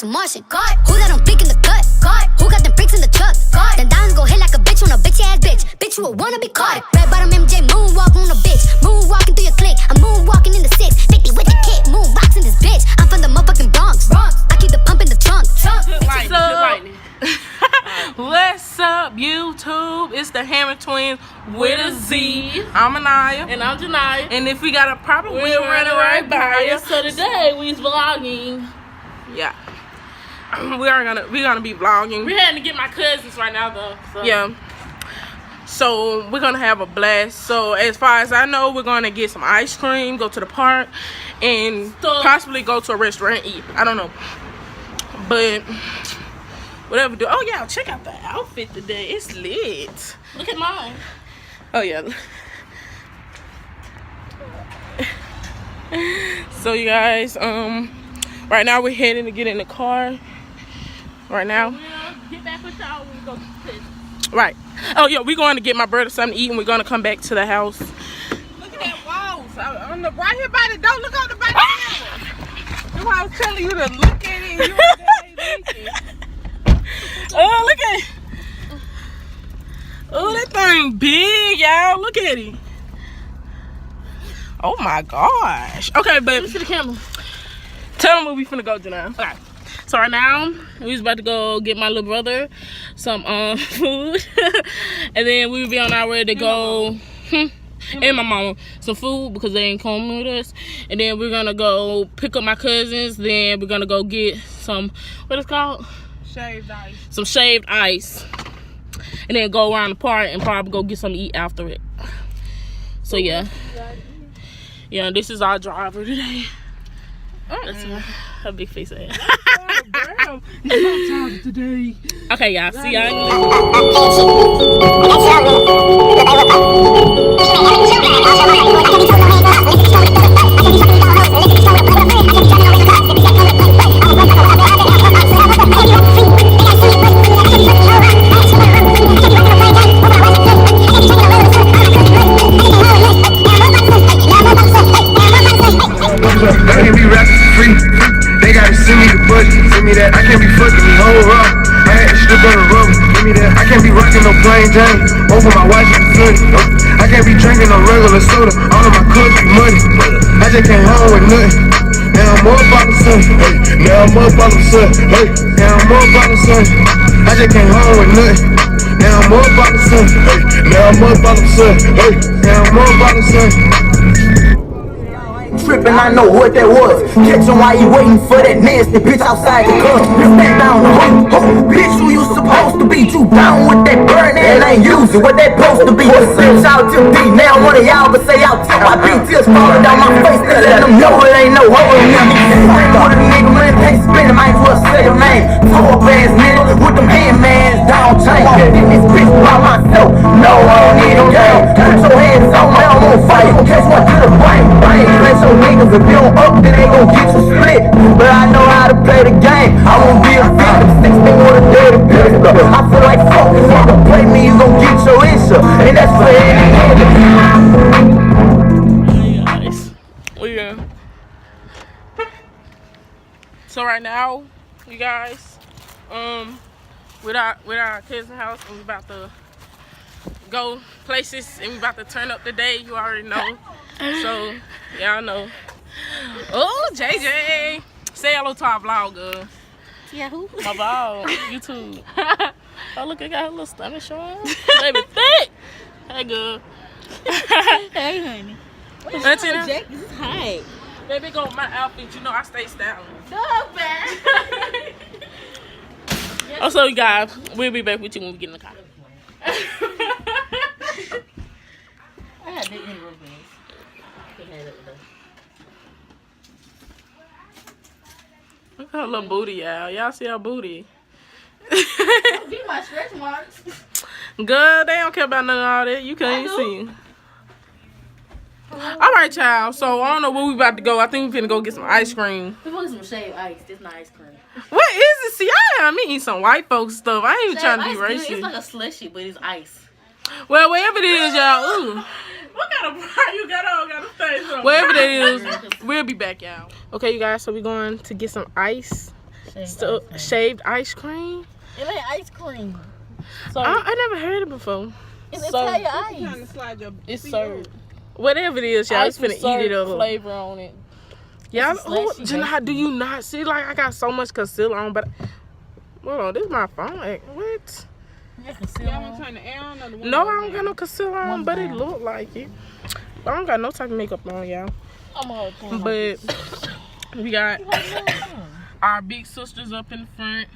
to Martian. God, who that don't think in the gut? God, who got them freaks in the truck? God, then diamonds go hit like a bitch on a bitch ass bitch. Bitch, you a wanna be caught. Red bottom MJ, moonwalk on a bitch. Moonwalking through your clique. I'm moonwalking in the 650 with the kid. Moon rocks in this bitch. I'm from the motherfucking Bronx. I keep the pump in the trunk. What's up, YouTube? It's the Hammer Twins with a Z. I'm Anaya. And I'm Janaya. And if we got a problem, we'll run it right by us. So today we's vlogging. Yeah. We're gonna be vlogging. We're heading to get my cousins right now though. So. Yeah. So we're gonna have a blast. So as far as I know, we're gonna get some ice cream, go to the park, and possibly go to a restaurant and eat. I don't know. But whatever do. Oh yeah, check out the outfit today. It's lit. Look at mine. Oh yeah. So you guys, right now we're heading to get in the car. Right now. We'll get back with y'all when we go to the Right. Oh yeah, we're going to get my brother something to eat and we're gonna come back to the house. Look at that walls. On the right here by the door. Look on the back of the I was telling you to look at it. You oh, look at it. Oh, that thing big, y'all. Look at it. Oh my gosh. Okay, but to the camera. Tell them where we finna go, Janelle. Okay. So right now, we was about to go get my little brother some food. And then we'll be on our way to go and my mama some food because they ain't coming with us. And then we're gonna go pick up my cousins. Then we're gonna go get some, what is it called? Shaved ice. Some shaved ice. And then go around the park and probably go get something to eat after it. So yeah. Yeah, this is our driver today. That's her big face ass. It's my time today. Okay, y'all. See y'all. They gotta send me the budget, send me that. I can't be fucking me whole up. I had to strip on the rubber, give me that. I can't be rocking no plain Jane. Over my watch and sunny. I can't be drinking no regular soda. All of my cups be money. I just came home with nothing. Now I'm up all of a sudden. Hey, now I'm up all of a sudden. Hey, now I'm up all of a sudden. I just came home with nothing. Now I'm up all of a sudden. Hey, now I'm up all of a sudden. Hey, now I'm up all of a sudden. Trippin', I know what that was. Catch him while you waiting for that nasty bitch outside the club. You stand down the hoe, bitch, who you supposed to be? You down with that burn and ain't using what they supposed to be. Bitch, out to be now one of y'all, but say out till my beat tears falling down my face. To let them know it ain't no hoe in me. With a nigga when it pays spinning, might as well say your name. Toe up ass nigga with them handmans down chain. In this bitch by myself, no, I don't need no game. Put your hands on me, I'm on fire. Catch one to the brain, brain. So niggas, if you don't up, then they gon' get you split. But I know how to play the game. I won't be a victim. 16 with a dirty pistol. I feel like fuck, if you don't play me, you gon' get your issue. And that's for any Hey guys, Yeah. So right now, you guys, with our cousin house, and we about to go places, and we about to turn up the day. You already know. So y'all know. Oh, JJ, say hello to our vlogger. yeah, who? My vlog, YouTube. Oh look, I got a little stomach showing. Baby thick. Hey girl. Hey honey. That's it. Jack, this is hot. Baby, go with my outfit. You know I stay styling. Stop, man. Also, you guys, we'll be back with you when we get in the car. I had big mini rubber bands. Look at her little booty, y'all. Y'all see her booty. Get my stretch marks. Good, they don't care about none of all that. You can't even see. Alright, child. So, I don't know where we about to go. I think we finna go get some ice cream. We want some shaved ice. This not ice cream. What is it? See, y'all have me eat some white folks stuff. I ain't even trying to be racist. It's like a slushy, but it's ice. Well, wherever it is, y'all. Ooh. What kind of bra you got on? Got to say something. Wherever that is, we'll be back, y'all. Okay, you guys, so we're going to get some ice. Shaved ice cream? It ain't ice cream. So I never heard it before. it's Italian ice. It's served. Whatever it is, y'all, just finna eat it up. Flavor on it. Y'all, slushy, Janai, do you not see? Like, I got so much concealer on, but hold on, this is my phone. Like, what? Yeah, concealer on. No, I don't got no concealer on, but it look like it. I don't got no type of makeup on, y'all. But we got our big sisters up in the front.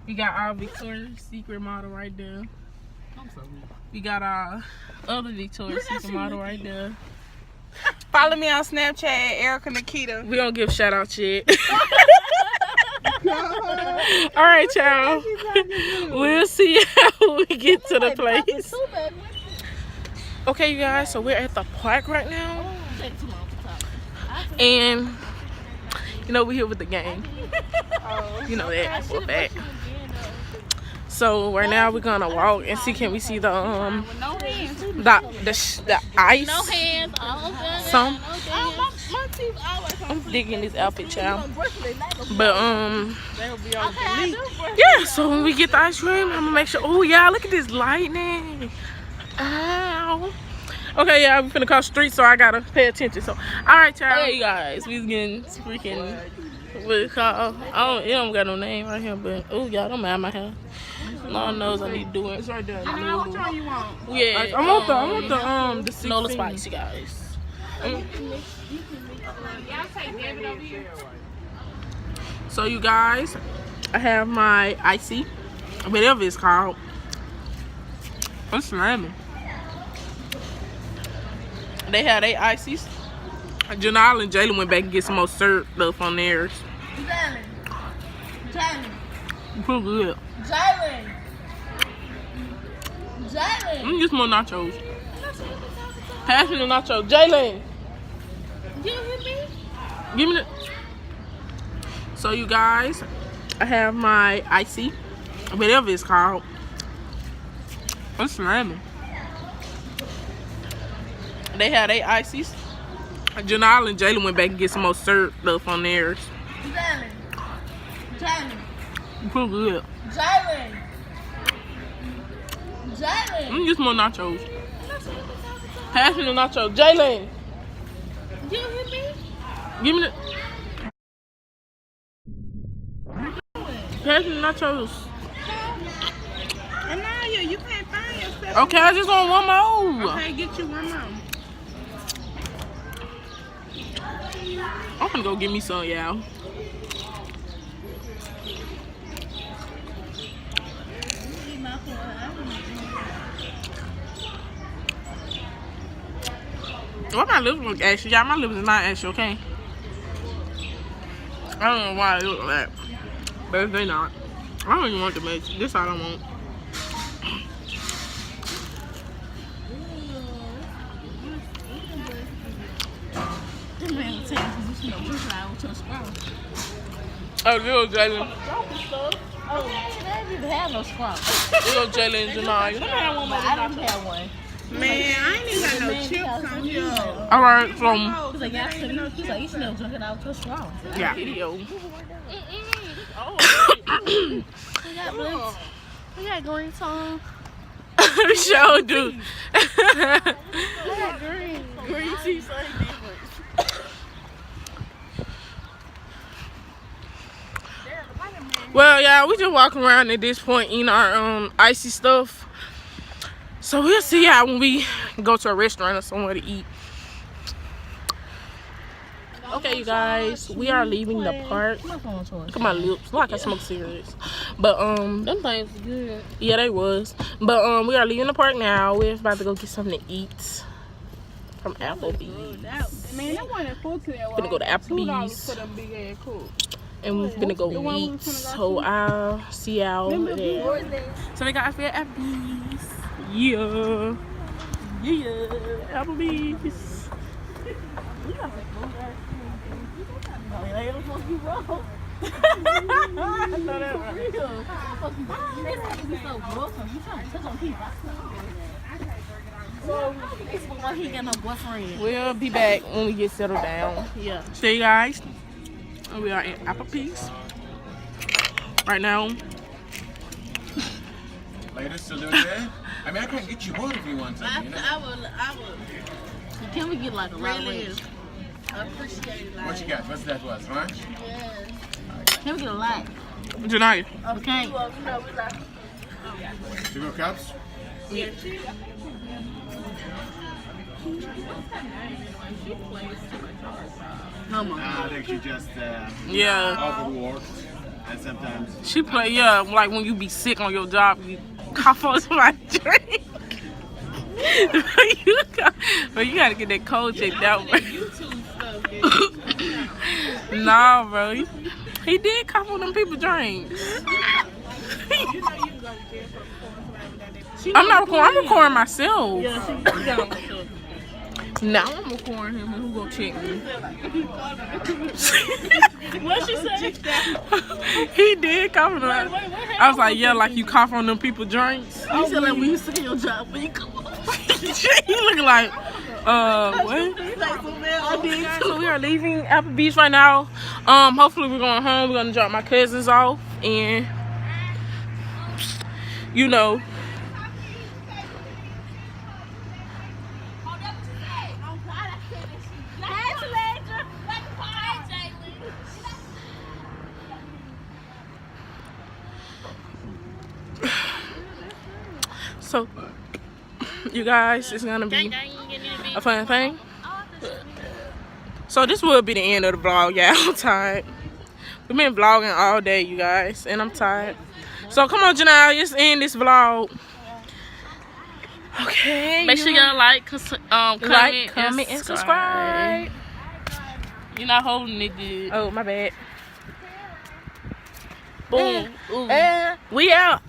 We got our Victoria's Secret model right there. We got our other Victoria's Secret model right there. Follow me on Snapchat at Erica Nikita. We don't give shout out yet. All right, y'all. We'll see you when we get to the place. Okay, you guys. So we're at the park right now, and you know we're here with the gang. You know that for a fact. So right now we're gonna walk and see, can we see the ice? No hands. Some. My teeth always. I'm digging this outfit, child. But yeah. So when we get the ice cream, I'm gonna make sure. Oh yeah, look at this lightning. Ow. Okay, yeah, we finna cross the street, so I gotta pay attention. So, all right, y'all. Hey guys, we was getting freaking. What it called? It don't got no name right here, but oh y'all don't mind my hair. Lord knows I need to do it. It's right there. Which one you want? Yeah, I want the 16. Nola Spice, you guys. So you guys, I have my icy, whatever it's called. It's slamming. They had 8 ices. Janelle and Jalen went back and get some more syrup stuff on theirs. Jalen. Pretty good. Jalen. Let me get some more nachos. Pass me the nachos. Jalen. Give me the. So you guys, I have my icy, whatever it's called. It's slamming. They had 8 ices. Janelle and Jalen went back and get some more syrup stuff on theirs. Jalen. Pretty good. Jalen. Let me get some more nachos. Pass me the nachos. Jalen. Give me the. Pass me the nachos. Anaya, you can't find yourself. Okay, I just want one more. Okay, get you one more. I'm gonna go get me some, y'all. What my lips look ashy? Y'all, my lips is not ashy, okay? I don't know why they look like that. But if they not, I don't even want the mess. This I don't want. Oh, little Jalen. Oh, man, you didn't have no scrub. Little Jalen and Janaya. I don't have one. Man, I ain't even got no chips on here. Alright, from. He's like, yeah, he's like, you should never drink it out to straw. Yeah. Video. We got green tongue. We sure do. We got green tea, so it's different. Well, yeah, we just walking around at this point eating our icy stuff. So we'll see how when we go to a restaurant or somewhere to eat. Okay, you guys, we are leaving the park. Look at my lips, like I smoke cigarettes. But Them things are good. yeah, they was. But we are leaving the park now. We're about to go get something to eat from Applebee's. Man, that one at 14 hours. Gonna go to Applebee's. $2 for them big ass cook. And we're gonna go eat. So I'll see y'all there. So we got at Applebee's. Yeah. Yeah. Applebee's. We'll be back when we get settled down. Yeah. See you guys. We are at Applebee's. right now. Ladies still doing good? I mean, I can get you one if you want something, you know? I would. Can we get like a lot of ranch? I appreciate it. What you got? What's that was? Lunch? Can we get a lot? Janaya. Okay. 2 cups? Come on. I think she just Yeah. overworked. And sometimes She play, yeah, like when you be sick on your job, you cough on somebody's drink. But you gotta get that cold checked out, bro. Nah, bro. He did cough on them people's drinks. I'm not recording. I'm recording myself. Now I'm recording him. Who gonna check me? What she say? He did cough on them. I was like, yeah, like you cough on them people's drinks. You said like when you sick of your job, when you come on. He looking like, what? So we are leaving Applebee's right now. Hopefully we're going home. We're gonna drop my cousins off, and you know. So, you guys, it's gonna be a fun thing. So this will be the end of the vlog, yeah. I'm tired. We've been vlogging all day, you guys, and I'm tired. So come on, Janelle, let's end this vlog. Okay. Make sure y'all like, comment, and subscribe. You're not holding it good. Oh, my bad. Boom. Ooh. We out.